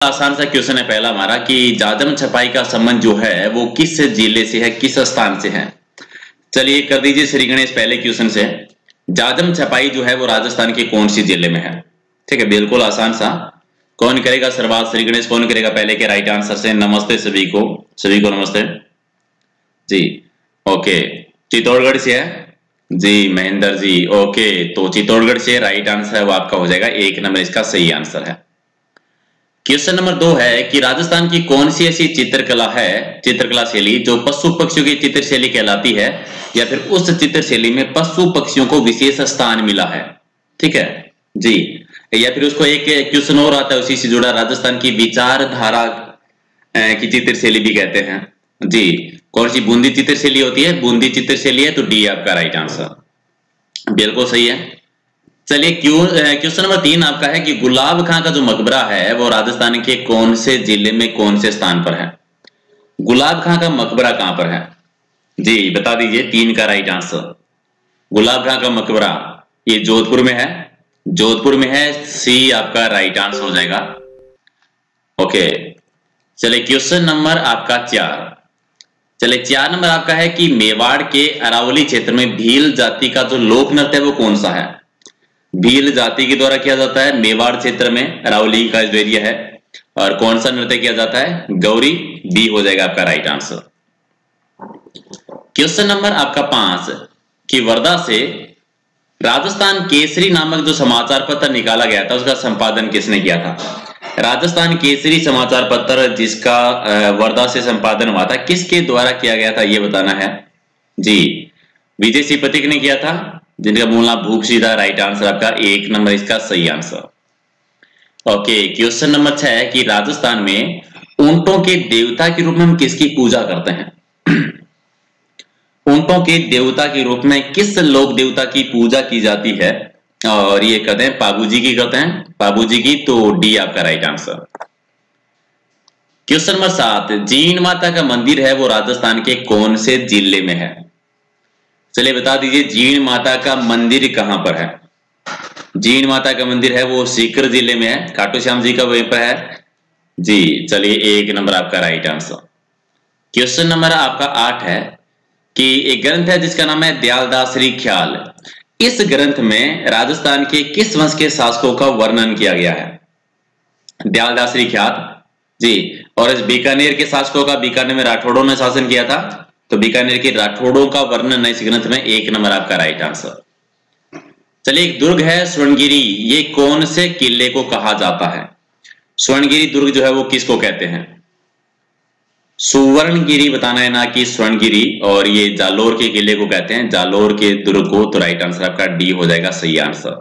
आसान सा क्वेश्चन है पहला हमारा कि जाजम छपाई का संबंध जो है वो किस जिले से है, किस स्थान से है। चलिए कर दीजिए श्री गणेश पहले क्वेश्चन से। जाजम छपाई जो है वो राजस्थान के कौन सी जिले में है। ठीक है, बिल्कुल आसान सा। कौन करेगा शुरुआत? श्री गणेश कौन करेगा पहले के राइट आंसर से? नमस्ते सभी को नमस्ते जी। ओके, चित्तौड़गढ़ से है जी महेंद्र जी। ओके, तो चित्तौड़गढ़ से राइट आंसर है वो आपका हो जाएगा 1 नंबर, इसका सही आंसर है। क्वेश्चन नंबर 2 है कि राजस्थान की कौन सी ऐसी चित्रकला शैली जो पशु पक्षियों की चित्र शैली कहलाती है, या फिर उस चित्र शैली में पशु पक्षियों को विशेष स्थान मिला है। ठीक है जी। या फिर उसको एक क्वेश्चन और आता है उसी से जुड़ा, राजस्थान की विचारधारा की चित्र शैली भी कहते हैं जी। कौन सी? बूंदी चित्र शैली होती है, बूंदी चित्र शैली है, तो डी आपका राइट आंसर, बिल्कुल सही है। चलिए क्वेश्चन नंबर 3 आपका है कि गुलाब खां का जो मकबरा है वो राजस्थान के कौन से जिले में कौन से स्थान पर है। गुलाब खां का मकबरा कहां पर है जी, बता दीजिए। 3 का राइट आंसर। गुलाब खां का मकबरा ये जोधपुर में है, जोधपुर में है, सी आपका राइट आंसर हो जाएगा। ओके, चलिए क्वेश्चन नंबर आपका 4। चलिए 4 नंबर आपका है कि मेवाड़ के अरावली क्षेत्र में भील जाति का जो लोक नृत्य है वो कौन सा है। भील जाति के द्वारा किया जाता है मेवाड़ क्षेत्र में, अरावली का जो एरिया है। और कौन सा नृत्य किया जाता है? गौरी, बी हो जाएगा आपका राइट आंसर। क्वेश्चन नंबर आपका 5 कि वर्धा से राजस्थान केसरी नामक जो समाचार पत्र निकाला गया था उसका संपादन किसने किया था। राजस्थान केसरी समाचार पत्र जिसका वर्धा से संपादन हुआ था, किसके द्वारा किया गया था ये बताना है जी। विजय सिपतिक ने किया था, जिनका मूल नाम भूपसी था। राइट आंसर आपका 1 नंबर, इसका सही आंसर। ओके, क्वेश्चन नंबर 6 है कि राजस्थान में ऊंटों के देवता के रूप में हम किसकी पूजा करते हैं। ऊंटों के देवता के रूप में किस लोक देवता की पूजा की जाती है, और ये कहते हैं पाबूजी की करते हैं, पाबूजी की, तो डी आपका right answer. Question number 7 Jeen Mata का मंदिर है वो राजस्थान के कौन से जिले में है। चलिए बता दीजिए जीण माता का मंदिर कहां पर है। जीण माता का मंदिर है वो सीकर जिले में है, खाटू श्याम जी का वहीं पर है जी। चलिए 1 नंबर आपका राइट आंसर। क्वेश्चन नंबर आपका 8 है कि एक ग्रंथ है जिसका नाम है दयालदासरी ख्याल। इस ग्रंथ में राजस्थान के किस वंश के शासकों का वर्णन किया गया है। दयालदासरी ख्याल जी। और इस बीकानेर के शासकों का, बीकानेर में राठौड़ों ने शासन किया था, तो बीकानेर के राठौड़ों का वर्णन है इस ग्रंथ में। 1 नंबर आपका राइट आंसर। चलिए एक दुर्ग है स्वर्णगिरी, ये कौन से किले को कहा जाता है। स्वर्णगिरी दुर्ग जो है वो किसको कहते हैं? सुवर्णगिरी बताना है ना कि स्वर्णगिरी, और ये जालोर के किले को कहते हैं, जालोर के दुर्ग को, तो राइट आंसर आपका डी हो जाएगा सही आंसर।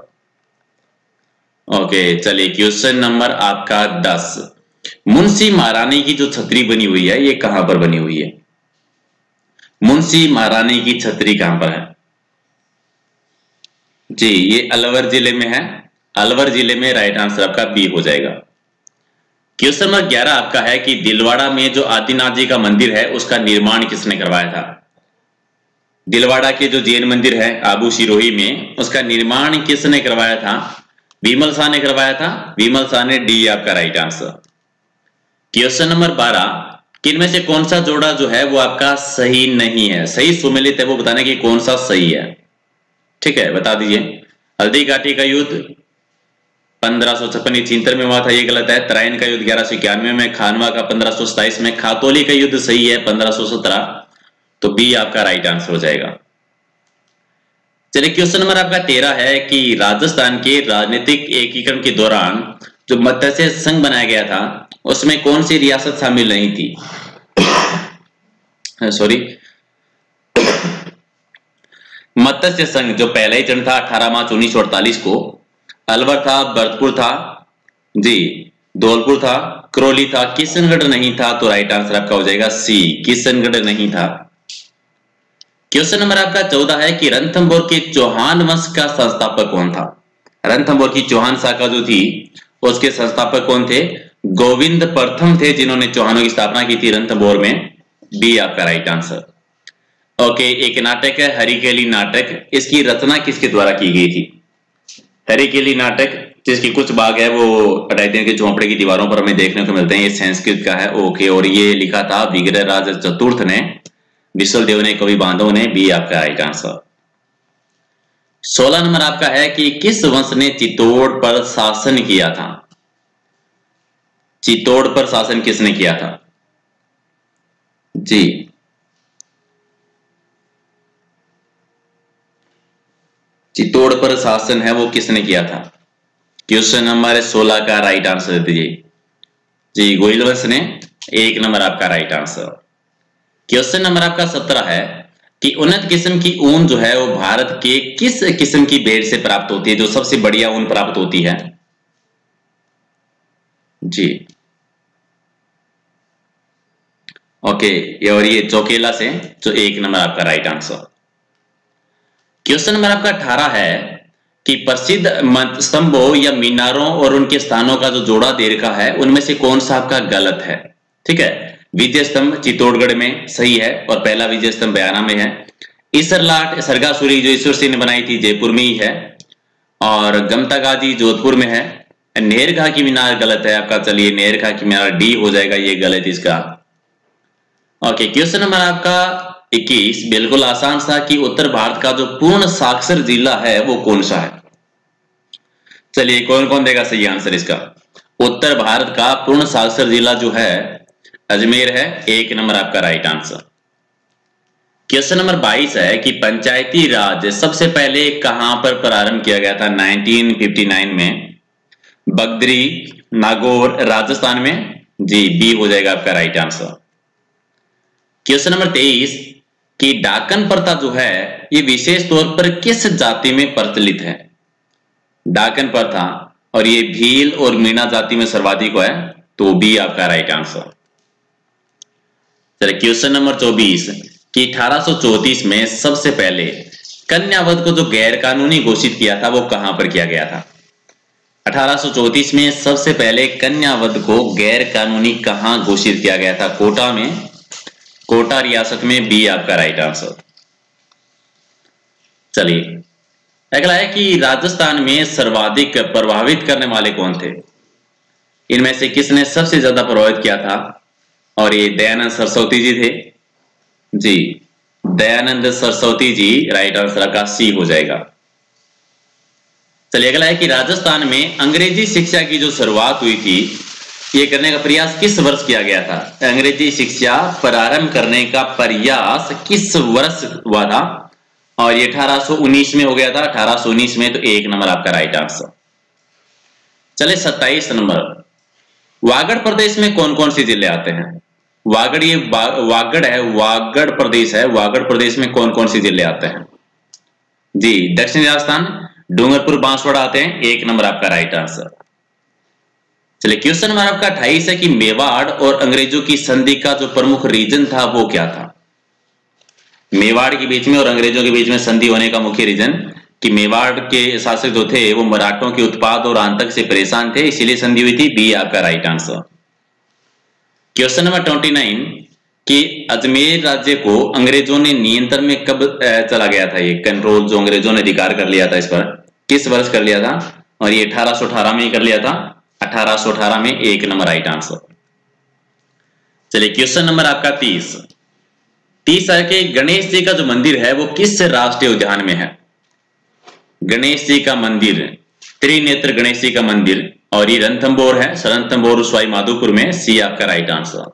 ओके, चलिए क्वेश्चन नंबर आपका 10 मुंशी महारानी की जो छतरी बनी हुई है ये कहां पर बनी हुई है। मुंशी महारानी की छतरी कहां पर है जी, ये अलवर जिले में है, अलवर जिले में, राइट आंसर आपका बी हो जाएगा। क्वेश्चन नंबर 11 आपका है कि दिलवाड़ा में जो आदिनाथ जी का मंदिर है उसका निर्माण किसने करवाया था। दिलवाड़ा के जो जैन मंदिर है आबू सिरोही में, उसका निर्माण किसने करवाया था। विमल शाह ने करवाया था, विमल शाह ने, डी आपका राइट आंसर। क्वेश्चन नंबर 12 किनमें से कौन सा जोड़ा जो है वो आपका सही नहीं है, सही सुमेलित है, वो बताने की कौन सा सही है। ठीक है, बता दीजिए। हल्दी घाटी का युद्ध 1556 में हुआ था, ये गलत है। तराइन का युद्ध 1191 में, खानवा का 1527 में, खातौली का युद्ध सही है 1517, तो बी आपका राइट आंसर हो जाएगा। चलिए क्वेश्चन नंबर आपका 13 है कि राजस्थान के राजनीतिक एकीकरण के दौरान जो मत्स्य संघ बनाया गया था उसमें कौन सी रियासत शामिल नहीं थी। सॉरी, मत्स्य संघ जो पहला ही चरण था 18 मार्च 1948 को, अलवर था, भरतपुर था जी, धौलपुर था, करौली था, किशनगढ़ नहीं था, तो राइट आंसर आपका हो जाएगा सी, किशनगढ़ नहीं था। क्वेश्चन नंबर आपका 14 है कि रणथंभौर के चौहान वंश का संस्थापक कौन था। रणथंभौर की चौहान शाखा जो थी उसके संस्थापक कौन थे। गोविंद प्रथम थे जिन्होंने चौहानों की स्थापना की थी रणथंभौर में, बी आपका राइट आंसर। ओके, एक नाटक है हरिकेली नाटक, इसकी रचना किसके द्वारा की गई थी। हरिकेली नाटक जिसकी कुछ भाग है वो अटाइतियन के झोंपड़े की दीवारों पर हमें देखने को मिलते हैं। ये संस्कृत का है। ओके, और ये लिखा था विग्रहराज चतुर्थ ने, विश्वदेव ने, कवि बांधव ने। बी आपका राइट आंसर। 16 नंबर आपका है कि किस वंश ने चित्तौड़ पर शासन किया था? चित्तौड़ पर शासन किसने किया था? जी, चित्तौड़ पर शासन है वो किसने किया था? क्वेश्चन नंबर 16 का राइट आंसर दीजिए। जी, गोहिल वंश ने। 1 नंबर आपका राइट आंसर। क्वेश्चन नंबर आपका 17 है कि उन्नत किस्म की ऊन जो है वो भारत के किस किस्म की भेड़ से प्राप्त होती है, जो सबसे बढ़िया ऊन प्राप्त होती है? जी, ओके, और ये चौकेला से, जो 1 नंबर आपका राइट आंसर। क्वेश्चन नंबर आपका 18 है कि प्रसिद्ध स्तंभों या मीनारों और उनके स्थानों का जो जोड़ा दे रखा है उनमें से कौन सा आपका गलत है? ठीक है, विजय स्तंभ चित्तौड़गढ़ में सही है और पहला विजय स्तंभ बयाना में है। ईसरलाट सरगासुरी जो ईश्वर सिंह ने बनाई थी जयपुर में ही है, और गमता गाजी जोधपुर में है। नेरखा की मीनार गलत है आपका। चलिए, नेरखा की मीनार डी हो जाएगा, ये गलत इसका। ओके, क्वेश्चन नंबर आपका 21 बिल्कुल आसान सा कि उत्तर भारत का जो पूर्ण साक्षर जिला है वो कौन सा है? चलिए, कौन कौन देगा सही आंसर इसका? उत्तर भारत का पूर्ण साक्षर जिला जो है अजमेर है। 1 नंबर आपका राइट आंसर। क्वेश्चन नंबर 22 है कि पंचायती राज सबसे पहले कहां पर प्रारंभ किया गया था? 1959 में। बगदरी, नागौर, राजस्थान में। जी, बी हो जाएगा आपका राइट आंसर। क्वेश्चन नंबर 23 कि डाकन प्रथा जो है ये विशेष तौर पर किस जाति में प्रचलित है? डाकन प्रथा, और ये भील और मीणा जाति में सर्वाधिक है, तो बी आपका राइट आंसर। चलिए, क्वेश्चन नंबर 24 कि 1834 में सबसे पहले कन्यावध को जो गैर कानूनी घोषित किया था वो कहां पर किया गया था? 1834 में सबसे पहले कन्यावध को गैर कानूनी कहां घोषित किया गया था? कोटा में। कोटा रियासत में। बी आपका राइट आंसर। चलिए, अगला है कि राजस्थान में सर्वाधिक प्रभावित करने वाले कौन थे? इनमें से किसने सबसे ज्यादा प्रभावित किया था? और ये दयानंद सरस्वती जी थे। जी, दयानंद सरस्वती जी राइट आंसर का सी हो जाएगा। चलिए, अगला है कि राजस्थान में अंग्रेजी शिक्षा की जो शुरुआत हुई थी ये करने का प्रयास किस वर्ष किया गया था? अंग्रेजी शिक्षा प्रारंभ करने का प्रयास किस वर्ष हुआ था? और ये 1819 में हो गया था। 1819 में, तो 1 नंबर आपका राइट आंसर। चले 27 नंबर, वागड़ प्रदेश में कौन कौन से जिले आते हैं? वागड़, ये वागड़ है, वागड़ प्रदेश है। वागड़ प्रदेश में कौन कौन से जिले आते हैं? जी, दक्षिण राजस्थान, डूंगरपुर, बांसवाड़ा आते हैं। 1 नंबर आपका राइट आंसर। चलिए, क्वेश्चन नंबर आपका 28 है कि मेवाड़ और अंग्रेजों की संधि का जो प्रमुख रीजन था वो क्या था? मेवाड़ के बीच में और अंग्रेजों के बीच में संधि होने का मुख्य रीजन कि मेवाड़ के शासक जो थे वो मराठों के उत्पाद और आतंक से परेशान थे, इसीलिए संधि हुई थी। बी आपका राइट आंसर। क्वेश्चन नंबर 29 कि अजमेर राज्य को अंग्रेजों ने नियंत्रण में कब चला गया था? ये कंट्रोल जो अंग्रेजों ने अधिकार कर लिया था इस पर, किस वर्ष कर लिया था? और ये 1818 में ही कर लिया था। 1818 में। 1 नंबर राइट आंसर। चलिए, क्वेश्चन नंबर आपका 30 है कि गणेश जी का जो मंदिर है वो किस राष्ट्रीय उद्यान में है? गणेश जी का मंदिर, त्रिनेत्र गणेश जी का मंदिर, और ये रणथंभौर है। रणथंभौर सवाई माधोपुर में। सी आपका राइट आंसर।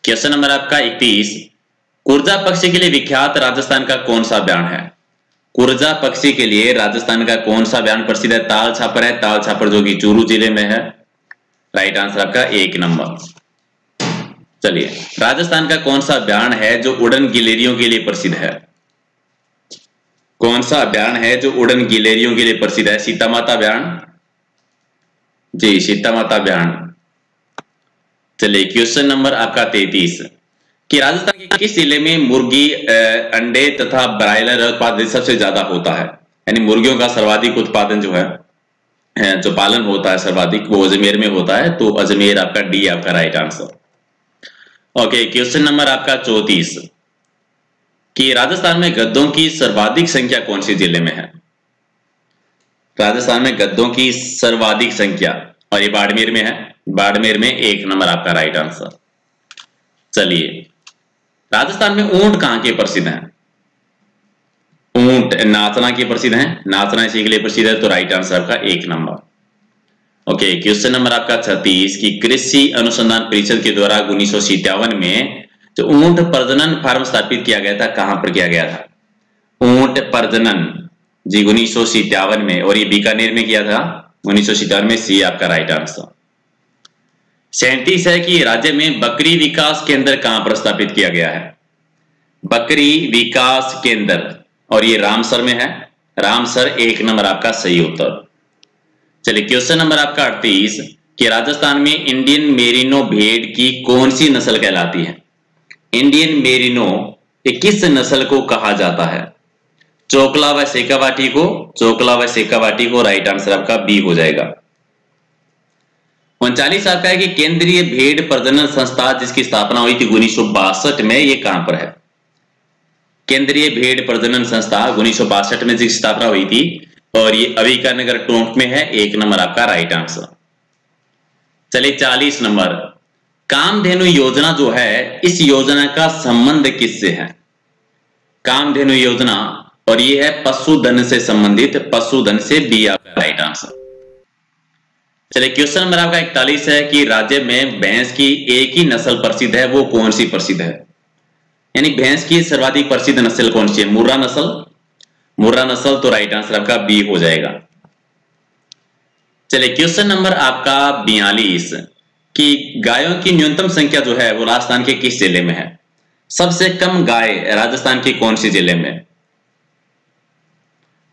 क्वेश्चन नंबर आपका 31, कुर्जा पक्षी के लिए विख्यात राजस्थान का कौन सा बयान है? कुर्जा पक्षी के लिए राजस्थान का कौन सा बयान प्रसिद्ध है? ताल छापर है। ताल छापर जो कि चूरू जिले में है। राइट आंसर आपका 1 नंबर। चलिए, राजस्थान का कौन सा बयान है जो उड़न गिलहरियों के लिए प्रसिद्ध है? कौन सा बयान है जो उड़न गिलहरियों के लिए प्रसिद्ध है? सीता माता बयान। जी, सीता माता बयान। चलिए, क्वेश्चन नंबर आपका 33 कि राजस्थान के किस जिले में मुर्गी, अंडे तथा ब्रायलर उत्पादन सबसे ज्यादा होता है? यानी मुर्गियों का सर्वाधिक उत्पादन जो है जो पालन होता है सर्वाधिक, वो अजमेर में होता है। तो अजमेर आपका। डी आपका right answer. Okay, question number आपका 34 कि राजस्थान में गद्दों की सर्वाधिक संख्या कौन से जिले में है? राजस्थान में गद्दों की सर्वाधिक संख्या, और ये बाड़मेर में है। बाड़मेर में 1 नंबर आपका राइट आंसर। चलिए, राजस्थान में ऊंट कहां के प्रसिद्ध हैं? ऊंट नाचना के प्रसिद्ध हैं। नाचना इसी के लिए प्रसिद्ध है, तो राइट आंसर आपका 1 नंबर। ओके, क्वेश्चन नंबर आपका 36 की कृषि अनुसंधान परिषद के द्वारा 1957 में जो ऊंट प्रजनन फार्म स्थापित किया गया था, कहां पर किया गया था? ऊंट प्रजनन जी 1957 में, और ये बीकानेर में किया था 1957 में। सी आपका राइट आंसर। 37 है कि राज्य में बकरी विकास केंद्र कहां पर स्थापित किया गया है? बकरी विकास केंद्र, और ये रामसर में है। रामसर 1 नंबर आपका सही उत्तर। चलिए, क्वेश्चन नंबर आपका 38 कि राजस्थान में इंडियन मेरिनो भेड़ की कौन सी नस्ल कहलाती है? इंडियन मेरिनो ये किस नस्ल को कहा जाता है? चोकला व शेखावाटी को। चोकला व शेखावाटी को, राइट आंसर आपका बी हो जाएगा। 39 आपका है कि केंद्रीय भेड़ प्रजनन संस्था जिसकी स्थापना हुई थी 1962 में, ये कहां पर है? केंद्रीय भेड़ प्रजनन संस्था 1962 में जिसकी स्थापना हुई थी, और ये अविका नगर टोंक में है। 1 नंबर आपका राइट आंसर। चलिए, 40 नंबर, कामधेनु योजना जो है, इस योजना का संबंध किससे है? कामधेनु योजना, और ये है पशुधन से संबंधित, पशुधन से। बी आपका राइट आंसर। चलिए, क्वेश्चन नंबर आपका 41 है कि राज्य में भैंस की एक ही नस्ल प्रसिद्ध है, वो कौन सी प्रसिद्ध है? यानी भैंस की सर्वाधिक प्रसिद्ध नस्ल कौन सी है? मुर्रा नस्ल। मुर्रा नस्ल, तो राइट आंसर आपका बी हो जाएगा। चलिए, क्वेश्चन नंबर आपका 42 कि गायों की न्यूनतम संख्या जो है वो राजस्थान के किस जिले में है? सबसे कम गाय राजस्थान के कौन सी जिले में?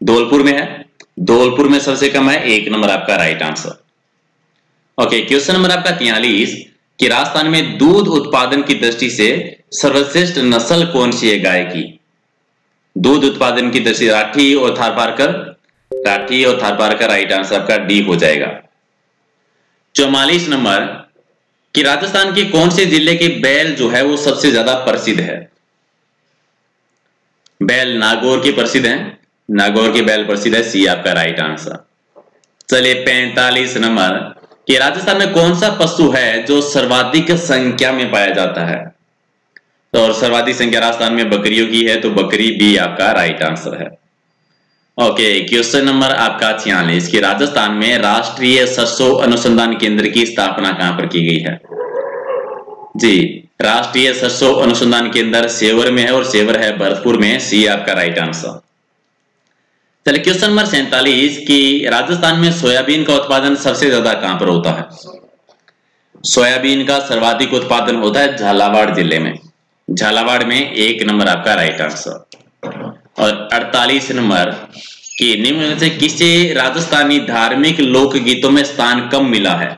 धौलपुर में है। धौलपुर में सबसे कम है। 1 नंबर आपका right answer. Okay, question number आपका 43 कि राजस्थान में दूध उत्पादन की दृष्टि से सर्वश्रेष्ठ नस्ल कौन सी है गाय की? दूध उत्पादन की दृष्टि राठी और थारपारकर। राठी और थारपारकर, राइट आंसर आपका डी हो जाएगा। 44 नंबर कि राजस्थान के कौन से जिले के बैल जो है वो सबसे ज्यादा प्रसिद्ध है? बैल नागौर के प्रसिद्ध हैं। नागौर के बैल प्रसिद्ध है। सी आपका राइट आंसर। चलिए, 45 नंबर कि राजस्थान में कौन सा पशु है जो सर्वाधिक संख्या में पाया जाता है? तो और सर्वाधिक संख्या राजस्थान में बकरियों की है, तो बकरी। बी आपका राइट आंसर है। ओके, क्वेश्चन नंबर आपका 46 कि राजस्थान में राष्ट्रीय सरसों अनुसंधान केंद्र की स्थापना कहां पर की गई है? जी, राष्ट्रीय सरसों अनुसंधान केंद्र सेवर में है, और सेवर है भरतपुर में। सी आपका राइट आंसर। चलिए, क्वेश्चन नंबर 47 कि राजस्थान में सोयाबीन का उत्पादन सबसे ज्यादा कहां पर होता है? सोयाबीन का सर्वाधिक उत्पादन होता है झालावाड़ जिले में। झालावाड़ में। 1 नंबर आपका राइट आंसर। और 48 नंबर कि निम्न में से किसे राजस्थानी धार्मिक लोकगीतों में स्थान कम मिला है?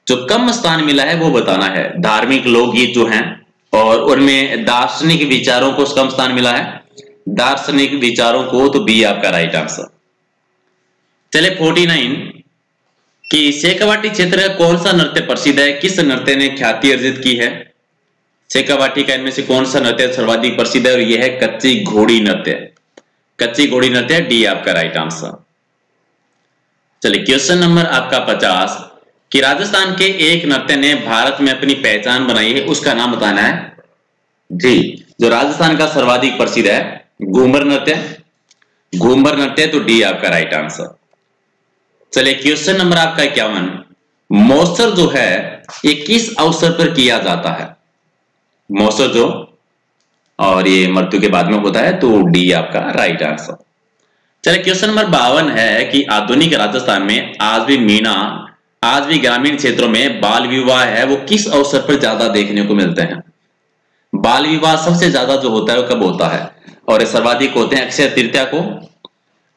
जो कम स्थान मिला है वो बताना है। धार्मिक लोकगीत जो हैं, और उनमें दार्शनिक विचारों को कम स्थान मिला है। दार्शनिक विचारों को, तो बी आपका राइट आंसर। चले, 49 कि शेखावाटी क्षेत्र का कौन सा नृत्य प्रसिद्ध है? किस नृत्य ने ख्याति अर्जित की है? शेखावाटी का इनमें से कौन सा नृत्य सर्वाधिक प्रसिद्ध है? और यह है कच्ची घोड़ी नृत्य। कच्ची घोड़ी नृत्य। डी आपका राइट आंसर। चलिए, क्वेश्चन नंबर आपका 50 कि राजस्थान के एक नृत्य ने भारत में अपनी पहचान बनाई है, उसका नाम बताना है। जी, जो राजस्थान का सर्वाधिक प्रसिद्ध है घूमर नृत्य। घूमर नृत्य, तो डी आपका राइट आंसर। चलिए, क्वेश्चन नंबर आपका 51 महोत्सव जो है ये किस अवसर पर किया जाता है? महोत्सव जो, और ये मृत्यु के बाद में होता है, तो डी आपका राइट आंसर। चलिए, क्वेश्चन नंबर 52 है कि आधुनिक राजस्थान में आज भी ग्रामीण क्षेत्रों में बाल विवाह है वो किस अवसर पर ज्यादा देखने को मिलते हैं? बाल विवाह सबसे ज्यादा जो होता है वो कब होता है? और ये सर्वाधिक होते हैं अक्षय तृतीया को।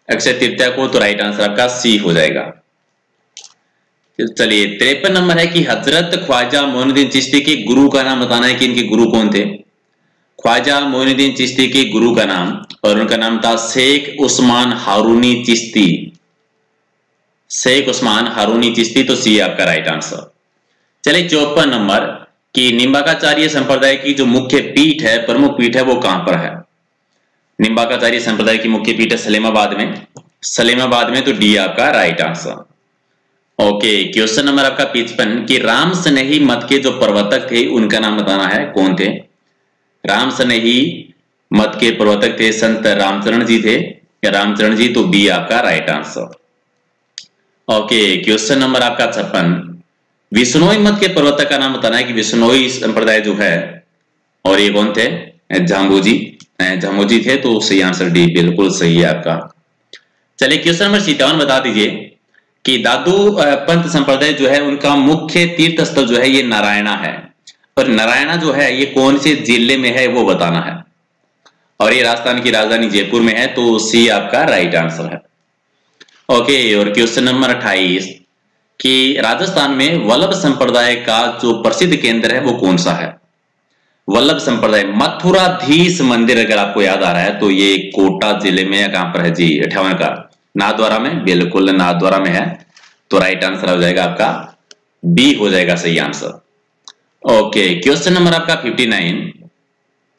अक्षय तृतीया को, तो राइट आंसर आपका सी हो जाएगा। चलिए, 53 नंबर है कि हजरत ख्वाजा मोइनुद्दीन चिश्ती के गुरु का नाम बताना है कि इनके गुरु कौन थे? ख्वाजा मोइनुद्दीन चिश्ती के गुरु का नाम, और उनका नाम था शेख उस्मान हारूनी चिश्ती। शेख उस्मान हारूनी चिश्ती, तो सी आपका राइट आंसर। चलिए, 54 नंबर कि निम्बाकाचार्य संप्रदाय की जो मुख्य पीठ है, प्रमुख पीठ है, वो कहां पर है? निम्बाकाचार्य संप्रदाय की मुख्य पीठ है सलेमाबाद में। सलीमाबाद में, तो डी आपका right answer. Okay, question number आपका 55 कि राम स्नेही मत के जो प्रवर्तक थे उनका नाम बताना है, कौन थे? राम स्नेही मत के प्रवर्तक थे संत रामचरण जी थे या रामचरण जी, तो बी आपका right answer. Okay, question number आपका 56 विश्नोई मत के प्रवर्तक का नाम बताना है कि विश्नोई संप्रदाय जो है, और ये कौन थे? झामोजी थे, तो सही आंसर डी बिल्कुल सही है आपका। चलिए क्वेश्चन नंबर 57 बता दीजिए कि दादू पंथ संप्रदाय जो है उनका मुख्य तीर्थ स्थल जो है ये नारायणा है, और नारायणा जो है ये कौन से जिले में है वो बताना है, और ये राजस्थान की राजधानी जयपुर में है, तो सी आपका राइट आंसर है। ओके, और क्वेश्चन नंबर 28 कि राजस्थान में वल्लभ संप्रदाय का जो प्रसिद्ध केंद्र है वो कौन सा है? वल्लभ संप्रदाय मथुराधीश मंदिर अगर आपको याद आ रहा है तो ये कोटा जिले में या कहां पर है जी? 58 का नाथद्वारा में, बिल्कुल नाथद्वारा में है, तो राइट आंसर हो जाएगा आपका बी हो जाएगा सही आंसर। ओके, क्वेश्चन नंबर आपका 59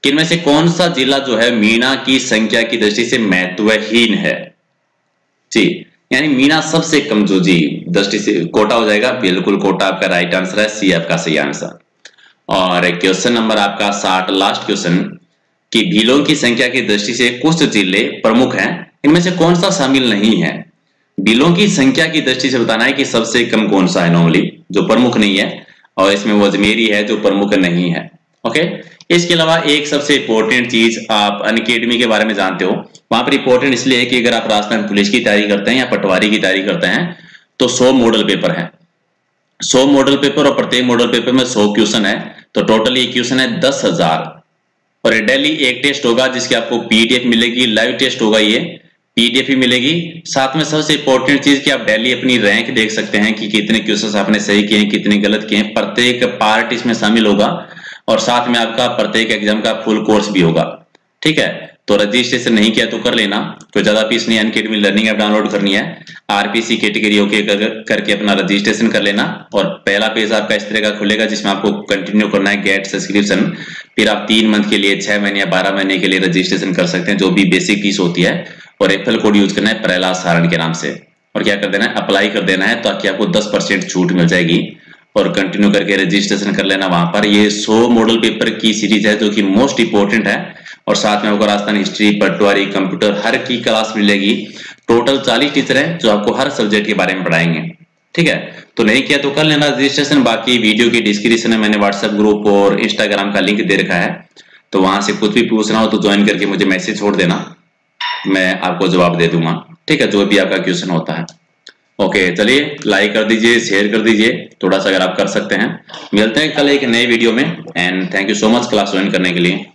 किनमें से कौन सा जिला जो है मीणा की संख्या की दृष्टि से महत्वहीन है जी? यानी मीणा सबसे कम जो जी दृष्टि से, कोटा हो जाएगा, बिल्कुल कोटा आपका राइट आंसर है, सी आपका सही आंसर। और क्वेश्चन नंबर आपका 60 लास्ट क्वेश्चन कि भीलों की संख्या की दृष्टि से कुछ जिले प्रमुख हैं, इनमें से कौन सा शामिल नहीं है? भीलों की संख्या की दृष्टि से बताना है कि सबसे कम कौन सा है नॉर्मली जो प्रमुख नहीं है, और इसमें वो अजमेरी है जो प्रमुख नहीं है। ओके, इसके अलावा एक सबसे इंपॉर्टेंट चीज आप अनअकैडमी के बारे में जानते हो, वहां पर इंपॉर्टेंट इसलिए है कि अगर आप राजस्थान पुलिस की तैयारी करते हैं या पटवारी की तैयारी करते हैं तो 100 मॉडल पेपर है, 100 मॉडल पेपर, और प्रत्येक मॉडल पेपर में 100 क्वेश्चन है, तो टोटल ये क्वेश्चन है 10,000, और डेली एक टेस्ट होगा जिसकी आपको पीडीएफ मिलेगी, लाइव टेस्ट होगा, ये पीडीएफ ही मिलेगी। साथ में सबसे इंपॉर्टेंट चीज कि आप डेली अपनी रैंक देख सकते हैं कि कितने क्वेश्चंस आपने सही किए हैं, कितने गलत किए हैं, प्रत्येक पार्ट इसमें शामिल होगा, और साथ में आपका प्रत्येक एग्जाम का फुल कोर्स भी होगा। ठीक है, तो रजिस्ट्रेशन नहीं किया तो कर लेना, कोई ज्यादा फीस नहीं, अनअकैडमी लर्निंग ऐप डाउनलोड करनी है, आरपीसी कैटेगरी ओके करके अपना रजिस्ट्रेशन कर लेना, और पहला पेज आपका इस तरह का खुलेगा जिसमें आपको कंटिन्यू करना है गेट सब्सक्रिप्शन, फिर आप 3 मंथ के लिए, 6 महीने या 12 महीने के लिए रजिस्ट्रेशन कर सकते हैं, जो भी बेसिक फीस होती है, और रेफरल कोड यूज करना है प्रहलाद सारण के नाम से, और क्या कर देना है, अप्लाई कर देना है, ताकि आपको 10% छूट मिल जाएगी, और कंटिन्यू करके रजिस्ट्रेशन कर लेना वहां पर। ये 100 मॉडल पेपर की सीरीज है जो कि मोस्ट इंपोर्टेंट है, और साथ में आपको राजस्थान हिस्ट्री, पटवारी, कंप्यूटर हर की क्लास मिलेगी। टोटल 40 टीचर हैं जो आपको हर सब्जेक्ट के बारे में पढ़ाएंगे। ठीक है, तो नहीं किया तो कर लेना रजिस्ट्रेशन। बाकी वीडियो की डिस्क्रिप्शन में मैंने व्हाट्सएप ग्रुप और इंस्टाग्राम का लिंक दे रखा है, तो वहां से कुछ भी पूछना हो तो ज्वाइन करके मुझे मैसेज छोड़ देना, मैं आपको जवाब दे दूंगा। ठीक है, जो भी आपका क्वेश्चन होता है। ओके, चलिए लाइक कर दीजिए, शेयर कर दीजिए थोड़ा सा अगर आप कर सकते हैं। मिलते हैं कल एक नए वीडियो में, and thank you so much class join करने के लिए।